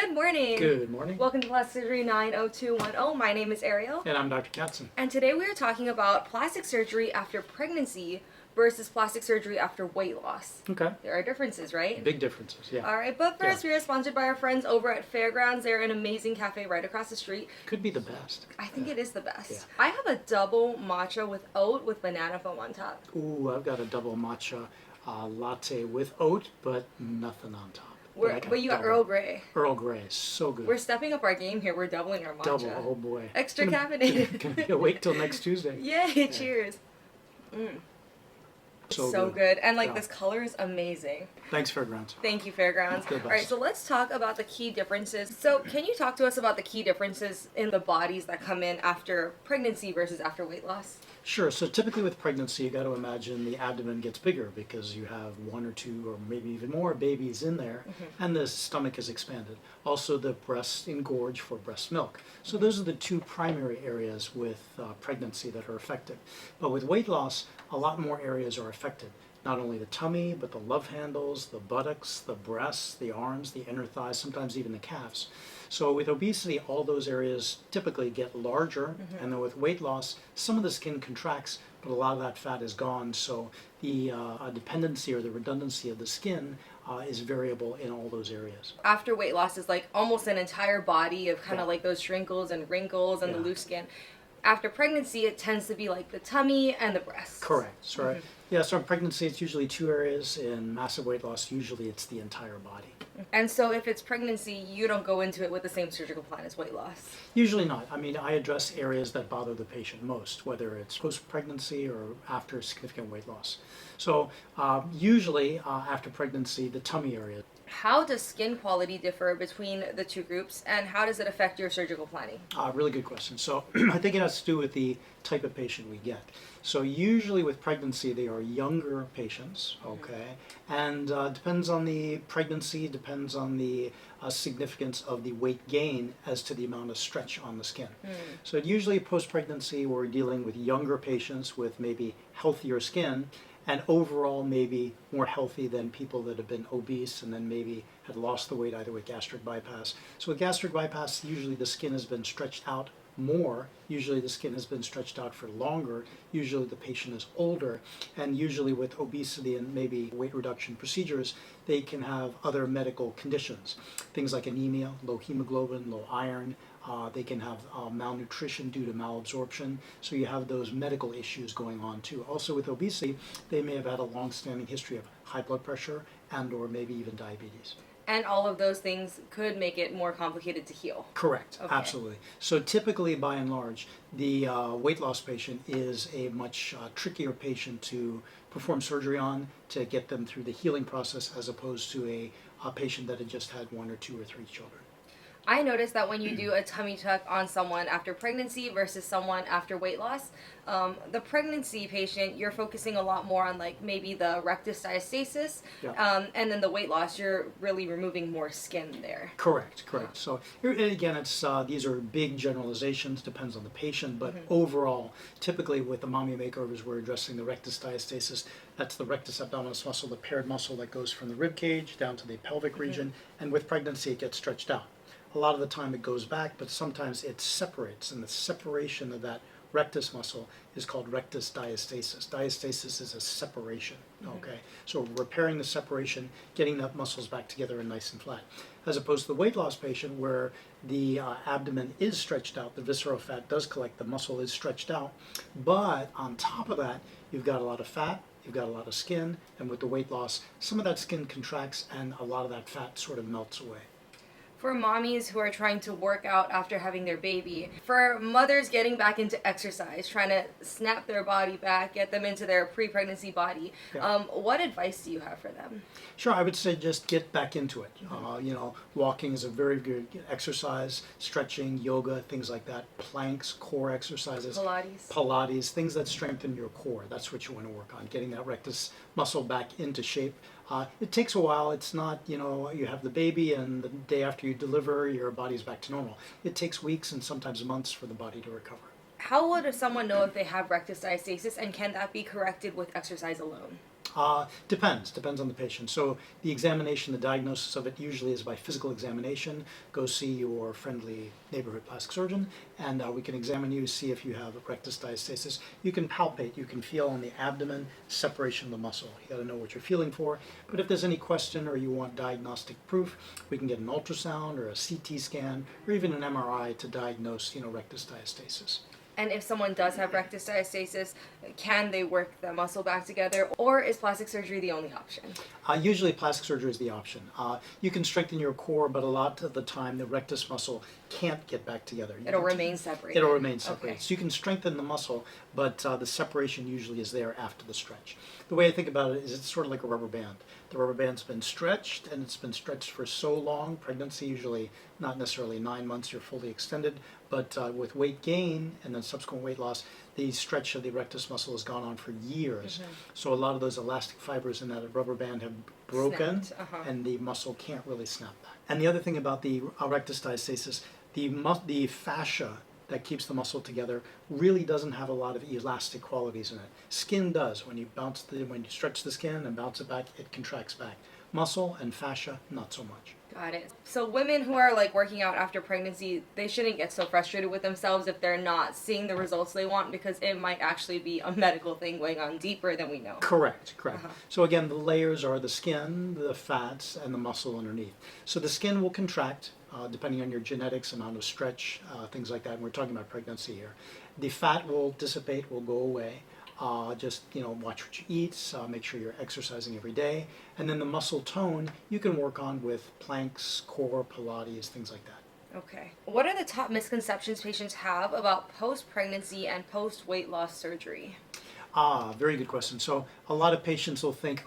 Good morning. Good morning. Welcome to Plastic Surgery 90210. My name is Ariel. And I'm Dr. Katzen. And today we are talking about plastic surgery after pregnancy versus plastic surgery after weight loss. Okay. There are differences, right? Big differences, yeah. All right, but first we are sponsored by our friends over at Fairgrounds. They're an amazing cafe right across the street. Could be the best. I think it is the best. Yeah. I have a double matcha with oat with banana foam on top. Ooh, I've got a double matcha latte with oat, but nothing on top. But you got Earl Grey. Earl Grey, so good. We're stepping up our game here. We're doubling our matcha. Double, oh boy. Extra caffeinated. Can be awake till next Tuesday. Yay, cheers. So good. And this color is amazing. Thanks, Fairgrounds. Thank you, Fairgrounds. All right, so let's talk about the key differences. So can you talk to us about the key differences in the bodies that come in after pregnancy versus after weight loss? Sure. So typically with pregnancy, you got to imagine the abdomen gets bigger because you have one or two or maybe even more babies in there, and the stomach is expanded. Also, the breasts engorge for breast milk. So those are the two primary areas with pregnancy that are affected. But with weight loss, a lot more areas are affected. Not only the tummy, but the love handles, the buttocks, the breasts, the arms, the inner thighs, sometimes even the calves. So with obesity, all those areas typically get larger, and then with weight loss, some of the skin contracts, but a lot of that fat is gone. So the dependency or the redundancy of the skin is variable in all those areas. After weight loss is like almost an entire body of kind of like those wrinkles and wrinkles and the loose skin. After pregnancy, it tends to be like the tummy and the breasts. Correct. So, yeah, so in pregnancy, it's usually two areas. In massive weight loss, usually it's the entire body. And so if it's pregnancy, you don't go into it with the same surgical plan as weight loss? Usually not. I mean, I address areas that bother the patient most, whether it's post-pregnancy or after significant weight loss. So usually after pregnancy, the tummy area. How does skin quality differ between the two groups, and how does it affect your surgical planning? Really good question. So I think it has to do with the type of patient we get. So usually with pregnancy, they are younger patients, okay? And depends on the pregnancy, depends on the significance of the weight gain as to the amount of stretch on the skin. So usually post-pregnancy, we're dealing with younger patients with maybe healthier skin, and overall maybe more healthy than people that have been obese and then maybe had lost the weight either with gastric bypass. So with gastric bypass, usually the skin has been stretched out more. Usually the skin has been stretched out for longer. Usually the patient is older. And usually with obesity and maybe weight reduction procedures, they can have other medical conditions. Things like anemia, low hemoglobin, low iron. They can have malnutrition due to malabsorption. So you have those medical issues going on too. Also with obesity, they may have had a long-standing history of high blood pressure and or maybe even diabetes. And all of those things could make it more complicated to heal. Correct, okay. Absolutely. So typically, by and large, the weight loss patient is a much trickier patient to perform surgery on to get them through the healing process as opposed to a patient that had just had one or two or three children. I noticed that when you do a tummy tuck on someone after pregnancy versus someone after weight loss, the pregnancy patient, you're focusing a lot more on maybe the rectus diastasis, and then the weight loss, you're really removing more skin there. Correct. So again, it's these are big generalizations, depends on the patient, but overall, typically with the mommy makeovers, we're addressing the rectus diastasis. That's the rectus abdominis muscle, the paired muscle that goes from the rib cage down to the pelvic region, and with pregnancy, it gets stretched out. A lot of the time it goes back, but sometimes it separates, and the separation of that rectus muscle is called rectus diastasis. Diastasis is a separation, okay? So repairing the separation, getting the muscles back together and nice and flat. As opposed to the weight loss patient where the abdomen is stretched out, the visceral fat does collect, the muscle is stretched out, but on top of that, you've got a lot of fat, you've got a lot of skin, and with the weight loss, some of that skin contracts and a lot of that fat sort of melts away. For mommies who are trying to work out after having their baby, for mothers getting back into exercise, trying to snap their body back, get them into their pre-pregnancy body, what advice do you have for them? Sure, I would say just get back into it. Walking is a very good exercise, stretching, yoga, things like that, planks, core exercises, Pilates, things that strengthen your core. That's what you want to work on, getting that rectus muscle back into shape. It takes a while. It's not, you have the baby and the day after you deliver, your body's back to normal. It takes weeks and sometimes months for the body to recover. How would someone know if they have rectus diastasis, and can that be corrected with exercise alone? Depends on the patient. So the examination, the diagnosis of it usually is by physical examination. Go see your friendly neighborhood plastic surgeon, and we can examine you, see if you have rectus diastasis. You can palpate, you can feel on the abdomen separation of the muscle. You got to know what you're feeling for. But if there's any question or you want diagnostic proof, we can get an ultrasound or a CT scan or even an MRI to diagnose, rectus diastasis. And if someone does have rectus diastasis, can they work the muscle back together, or is plastic surgery the only option? Usually plastic surgery is the option. You can strengthen your core, but a lot of the time the rectus muscle can't get back together. It'll remain separated. It'll remain separated. Okay. So you can strengthen the muscle, but the separation usually is there after the stretch. The way I think about it is it's sort of like a rubber band. The rubber band's been stretched, and it's been stretched for so long. Pregnancy, usually not necessarily 9 months, you're fully extended, but with weight gain and then subsequent weight loss, the stretch of the rectus muscle has gone on for years. So a lot of those elastic fibers in that rubber band have broken, and the muscle can't really snap back. And the other thing about the rectus diastasis, the fascia that keeps the muscle together really doesn't have a lot of elastic qualities in it. Skin does. When you stretch the skin and bounce it back, it contracts back. Muscle and fascia, not so much. Got it. So women who are working out after pregnancy, they shouldn't get so frustrated with themselves if they're not seeing the results they want, because it might actually be a medical thing going on deeper than we know. Correct. So again, the layers are the skin, the fats, and the muscle underneath. So the skin will contract depending on your genetics, amount of stretch, things like that. And we're talking about pregnancy here. The fat will dissipate, will go away. Just watch what you eat, make sure you're exercising every day, and then the muscle tone you can work on with planks, core, Pilates, things like that. Okay. What are the top misconceptions patients have about post-pregnancy and post-weight loss surgery? Very good question. So a lot of patients will think,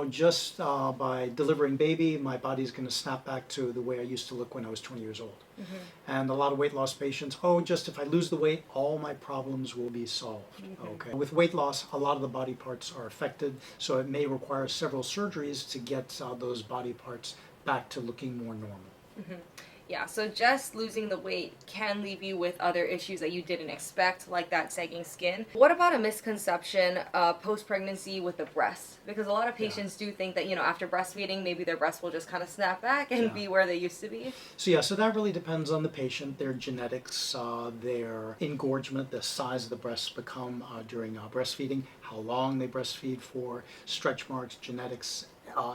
just by delivering baby, my body's going to snap back to the way I used to look when I was 20 years old. And a lot of weight loss patients, just if I lose the weight, all my problems will be solved. Okay. With weight loss, a lot of the body parts are affected, so it may require several surgeries to get those body parts back to looking more normal. Yeah, so just losing the weight can leave you with other issues that you didn't expect, like that sagging skin. What about a misconception post-pregnancy with the breast? Because a lot of patients do think that, after breastfeeding, maybe their breast will just kind of snap back and be where they used to be. So that really depends on the patient, their genetics, their engorgement, the size of the breasts become during breastfeeding, how long they breastfeed for, stretch marks, genetics,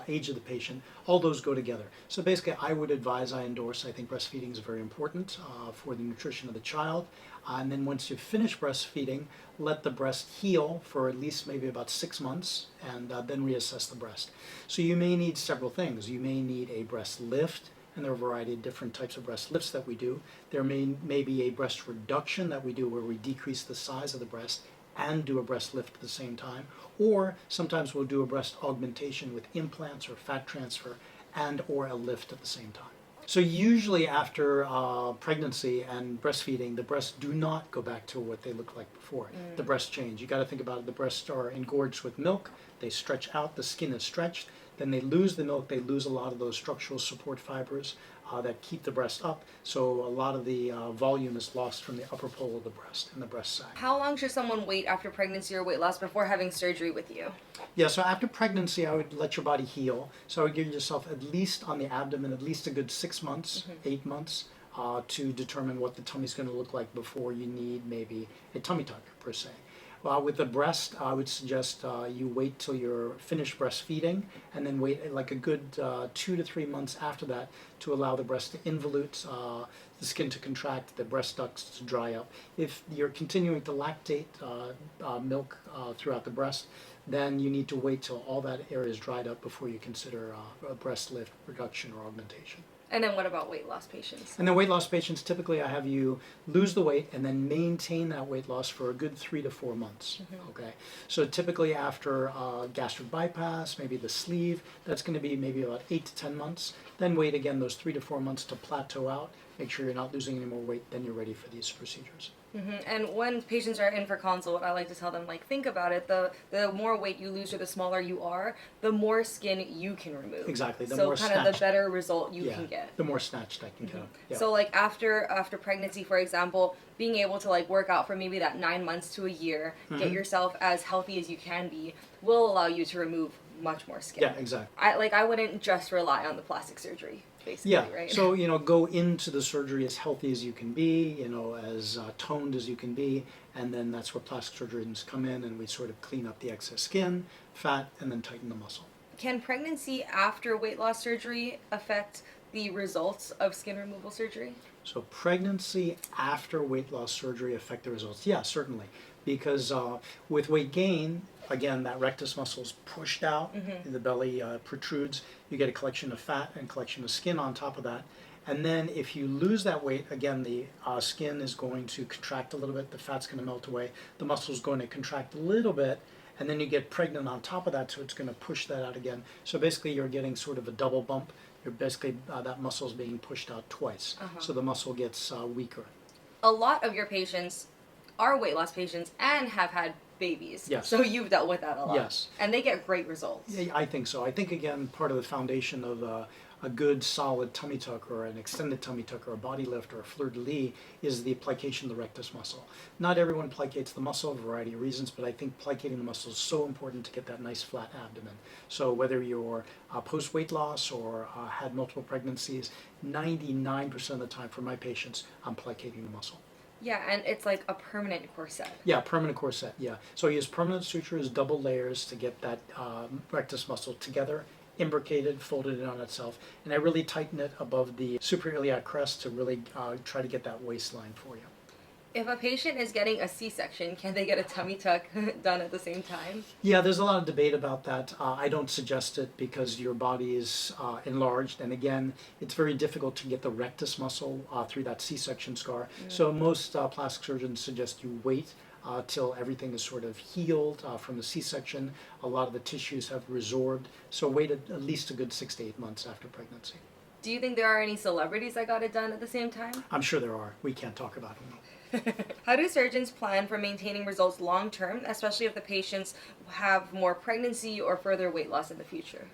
age of the patient, all those go together. So basically I endorse, I think breastfeeding is very important for the nutrition of the child. And then once you finish breastfeeding, let the breast heal for at least maybe about 6 months, and then reassess the breast. So you may need several things. You may need a breast lift, and there are a variety of different types of breast lifts that we do. There may be a breast reduction that we do where we decrease the size of the breast and do a breast lift at the same time, or sometimes we'll do a breast augmentation with implants or fat transfer and or a lift at the same time. So usually after pregnancy and breastfeeding, the breasts do not go back to what they looked like before. The breasts change. You got to think about it. The breasts are engorged with milk. They stretch out. The skin is stretched. Then they lose the milk. They lose a lot of those structural support fibers that keep the breast up. So a lot of the volume is lost from the upper pole of the breast and the breast sag. How long should someone wait after pregnancy or weight loss before having surgery with you? Yeah, so after pregnancy, I would let your body heal. So I would give yourself at least on the abdomen, at least a good 6 months, 8 months to determine what the tummy's going to look like before you need maybe a tummy tuck per se. With the breast, I would suggest you wait till you're finished breastfeeding, and then wait like a good 2 to 3 months after that to allow the breast to involute, the skin to contract, the breast ducts to dry up. If you're continuing to lactate milk throughout the breast, then you need to wait till all that area is dried up before you consider a breast lift, reduction, or augmentation. And then what about weight loss patients? And then weight loss patients, typically I have you lose the weight and then maintain that weight loss for a good 3 to 4 months. Okay. So typically after gastric bypass, maybe the sleeve, that's going to be maybe about 8 to 10 months. Then wait again those 3 to 4 months to plateau out. Make sure you're not losing any more weight. Then you're ready for these procedures. And when patients are in for consult, I like to tell them, like, think about it. The more weight you lose or the smaller you are, the more skin you can remove. Exactly. The so more kind of the better result you can get. The more snatched I can get. Yeah. So like after pregnancy, for example, being able to like work out for maybe that 9 months to a year, get yourself as healthy as you can be, will allow you to remove much more skin. Yeah, exactly. I wouldn't just rely on the plastic surgery. Basically, yeah, right? So, go into the surgery as healthy as you can be, as toned as you can be, and then that's where plastic surgeons come in and we sort of clean up the excess skin, fat, and then tighten the muscle. Can pregnancy after weight loss surgery affect the results of skin removal surgery? So pregnancy after weight loss surgery affect the results? Yeah, certainly. Because with weight gain, again, that rectus muscle is pushed out, the belly protrudes, you get a collection of fat and collection of skin on top of that. And then if you lose that weight, again, the skin is going to contract a little bit, the fat's going to melt away, the muscle is going to contract a little bit, and then you get pregnant on top of that, so it's going to push that out again. So basically you're getting sort of a double bump. You're basically, that muscle is being pushed out twice. So the muscle gets weaker. A lot of your patients are weight loss patients and have had babies. Yes. So you've dealt with that a lot. Yes. And they get great results. Yeah, I think so. I think, again, part of the foundation of a good solid tummy tuck or an extended tummy tuck or a body lift or a fleur-de-lis is the plication of the rectus muscle. Not everyone plicates the muscle for a variety of reasons, but I think plicating the muscle is so important to get that nice flat abdomen. So whether you're post-weight loss or had multiple pregnancies, 99% of the time for my patients, I'm plicating the muscle. Yeah, and it's like a permanent corset. Yeah, permanent corset, yeah. So I use permanent sutures, double layers to get that rectus muscle together, imbricated, folded in on itself, and I really tighten it above the suprailiac crest to really try to get that waistline for you. If a patient is getting a C-section, can they get a tummy tuck done at the same time? Yeah, there's a lot of debate about that. I don't suggest it because your body is enlarged, and again, it's very difficult to get the rectus muscle through that C-section scar. So most plastic surgeons suggest you wait till everything is sort of healed from the C-section. A lot of the tissues have resorbed, so wait at least a good 6 to 8 months after pregnancy. Do you think there are any celebrities that got it done at the same time? I'm sure there are. We can't talk about them. How do surgeons plan for maintaining results long term, especially if the patients have more pregnancy or further weight loss in the future?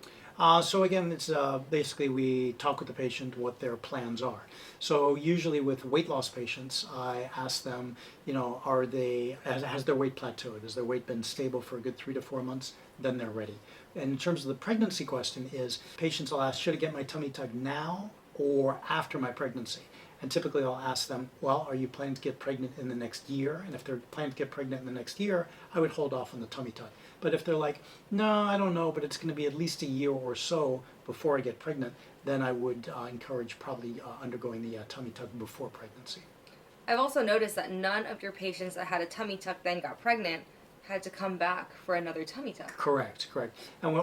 So again, it's basically we talk with the patient what their plans are. So usually with weight loss patients, I ask them, has their weight plateaued? Has their weight been stable for a good 3 to 4 months? Then they're ready. And in terms of the pregnancy question is, patients will ask, should I get my tummy tuck now or after my pregnancy? And typically I'll ask them, well, are you planning to get pregnant in the next year? And if they're planning to get pregnant in the next year, I would hold off on the tummy tuck. But if they're like, no, I don't know, but it's going to be at least a year or so before I get pregnant, then I would encourage probably undergoing the tummy tuck before pregnancy. I've also noticed that none of your patients that had a tummy tuck then got pregnant had to come back for another tummy tuck. Correct. And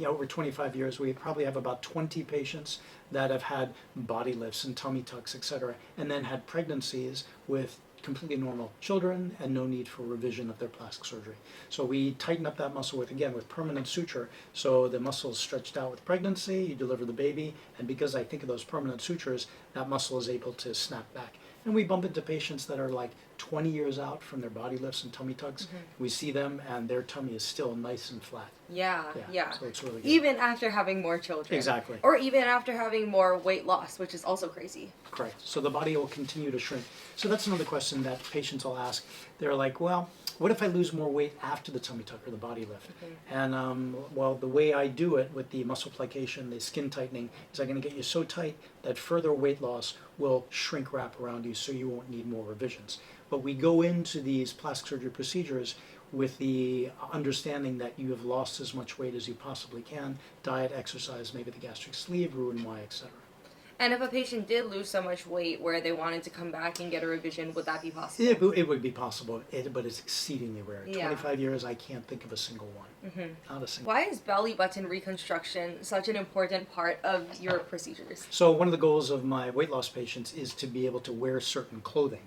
over 25 years, we probably have about 20 patients that have had body lifts and tummy tucks, etc., and then had pregnancies with completely normal children and no need for revision of their plastic surgery. So we tighten up that muscle with permanent suture, so the muscle is stretched out with pregnancy, you deliver the baby, and because I think of those permanent sutures, that muscle is able to snap back. And we bump into patients that are like 20 years out from their body lifts and tummy tucks. We see them and their tummy is still nice and flat. Yeah. So it's really good. Even after having more children. Exactly. Or even after having more weight loss, which is also crazy. Correct. So the body will continue to shrink. So that's another question that patients will ask. They're like, well, what if I lose more weight after the tummy tuck or the body lift? And the way I do it with the muscle plication, the skin tightening, is I'm going to get you so tight that further weight loss will shrink wrap around you so you won't need more revisions. But we go into these plastic surgery procedures with the understanding that you have lost as much weight as you possibly can, diet, exercise, maybe the gastric sleeve, Roux-en-Y, etc. And if a patient did lose so much weight where they wanted to come back and get a revision, would that be possible? It would be possible, but it's exceedingly rare. 25 years, I can't think of a single one. Not a single. Why is belly button reconstruction such an important part of your procedures? So one of the goals of my weight loss patients is to be able to wear certain clothing,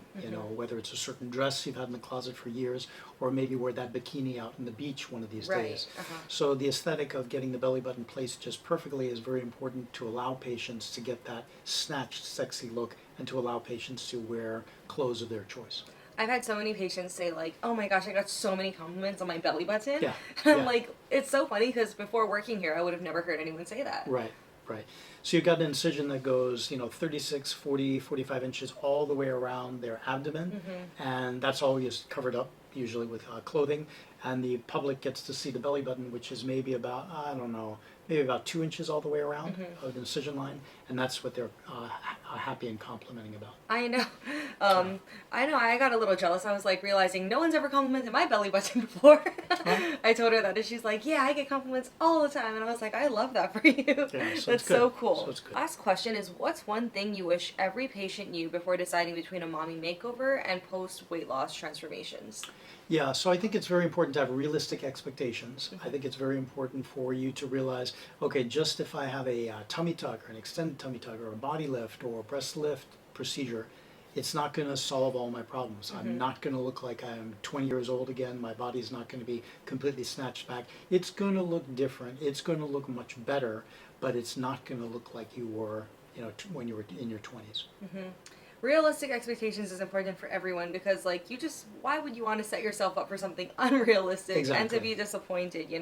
whether it's a certain dress you've had in the closet for years, or maybe wear that bikini out on the beach one of these days. So the aesthetic of getting the belly button placed just perfectly is very important to allow patients to get that snatched, sexy look and to allow patients to wear clothes of their choice. I've had so many patients say like, oh my gosh, I got so many compliments on my belly button. Yeah. And I'm Yeah. like, it's so funny because before working here, I would have never heard anyone say that. Right, right. So you've got an incision that goes, 36, 40, 45 inches all the way around their abdomen, and that's always covered up, usually with clothing, and the public gets to see the belly button, which is maybe about, I don't know, maybe about 2 inches all the way around of the incision line, and that's what they're happy and complimenting about. I know. I know. I got a little jealous. I was like realizing no one's ever complimented my belly button before. I told her that, and she's like, "Yeah, I get compliments all the time." And I was like, "I love that for you. Yeah, so That's so cool." So it's good. Last question is, what's one thing you wish every patient knew before deciding between a mommy makeover and post weight loss transformations? Yeah, so I think it's very important to have realistic expectations. I think it's very important for you to realize, okay, just if I have a tummy tuck or an extended tummy tuck or a body lift or a breast lift procedure, it's not going to solve all my problems. I'm not going to look like I'm 20 years old again. My body's not going to be completely snatched back. It's going to look different. It's going to look much better, but it's not going to look like you were, when you were in your 20s. Realistic expectations is important for everyone because, like, why would you want to set yourself up for something unrealistic and to be disappointed,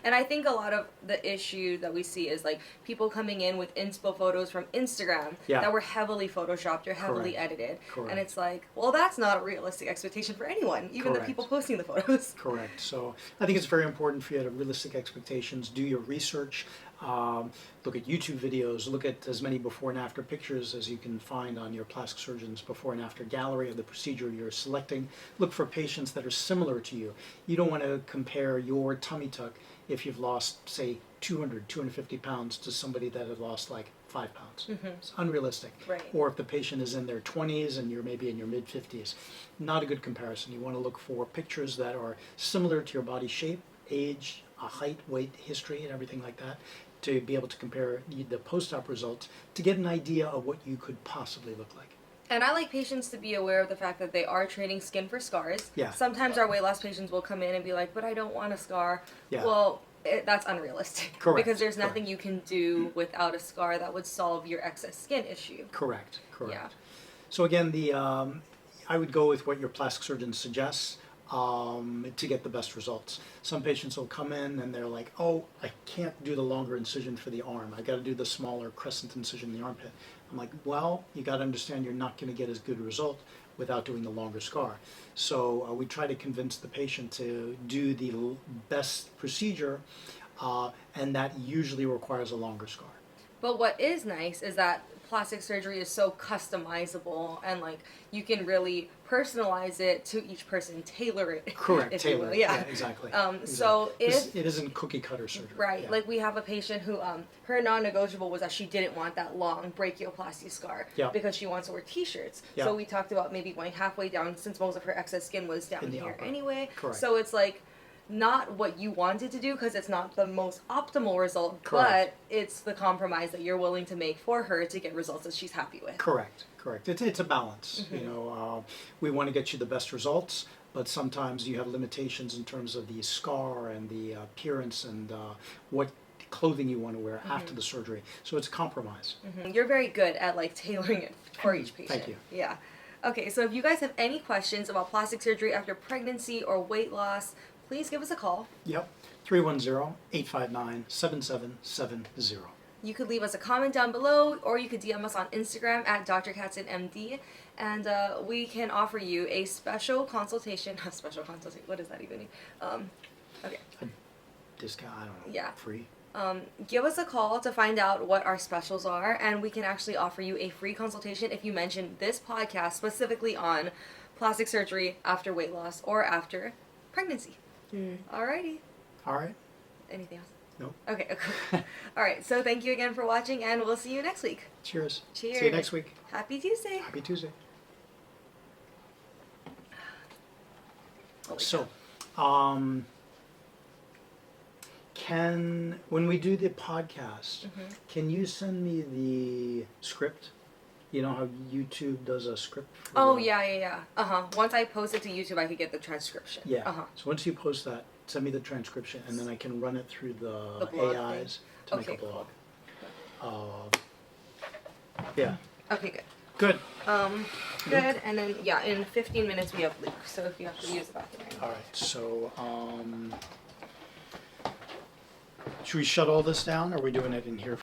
And I think a lot of the issue that we see is, like, people coming in with inspo photos from Instagram that were heavily photoshopped or heavily edited. Correct. And it's like, well, that's not a realistic expectation for anyone, even the people posting the photos. Correct. So I think it's very important for you to have realistic expectations, do your research, look at YouTube videos, look at as many before and after pictures as you can find on your plastic surgeon's before and after gallery of the procedure you're selecting. Look for patients that are similar to you. You don't want to compare your tummy tuck if you've lost, say, 200, 250 pounds to somebody that had lost like 5 pounds. It's unrealistic. Right. Or if the patient is in their 20s and you're maybe in your mid-50s. Not a good comparison. You want to look for pictures that are similar to your body shape, age, height, weight, history, and everything like that, to be able to compare the post-op results to get an idea of what you could possibly look like. And I like patients to be aware of the fact that they are trading skin for scars. Yeah. Sometimes our weight loss patients will come in and be like, but I don't want a scar. Yeah. Well, that's unrealistic. Correct. Because there's nothing you can do without a scar that would solve your excess skin issue. Correct. Yeah. So again, I would go with what your plastic surgeon suggests to get the best results. Some patients will come in and they're like, oh, I can't do the longer incision for the arm. I got to do the smaller crescent incision in the armpit. I'm like, well, you got to understand you're not going to get as good a result without doing the longer scar. So we try to convince the patient to do the best procedure, and that usually requires a longer scar. But what is nice is that plastic surgery is so customizable, and like you can really personalize it to each person, tailor it. Correct, tailor it. Yeah, exactly. So if it isn't cookie cutter surgery. Right, Yeah. like we have a patient who her non-negotiable was that she didn't want that long brachioplasty scar because she wants to wear t-shirts. Yeah. So we talked about maybe going halfway down since most of her excess skin was down here upper. anyway. Correct. So it's like not what you wanted to do because it's not the most optimal result, Correct. but it's the compromise that you're willing to make for her to get results that she's happy with. Correct. It's a balance. We want to get you the best results, but sometimes you have limitations in terms of the scar and the appearance and what clothing you want to wear after the surgery. So it's a compromise. You're very good at like tailoring it for each patient. Thank you. Yeah. Okay, so if you guys have any questions about plastic surgery after pregnancy or weight loss, please give us a call. Yep, 310-859-7770. You could leave us a comment down below, or you could DM us on Instagram at Dr. Katzen MD, and we can offer you a special consultation. A special consultation? What does that even mean? Okay. A discount, I don't know. Yeah. Free. Give us a call to find out what our specials are, and we can actually offer you a free consultation if you mention this podcast specifically on plastic surgery after weight loss or after pregnancy. Alrighty. All right. Anything else? No. Okay. All right. So thank you again for watching, and we'll see you next week. Cheers. Cheers. See you next week. Happy Tuesday. Happy Tuesday. Holy So, when we do the podcast, can you send me the script? You know how YouTube does a script for yeah. Once I post it to YouTube, I could get the transcription. Yeah. So once you post that, send me the transcription, and then I can run it through the blog AIs thing. to make a blog. Cool. Yeah. Okay, good. Good. Good. And then, yeah, in 15 minutes we have Luke. So if you have to use the bathroom. All right, so should we shut all this down, or are we doing it in here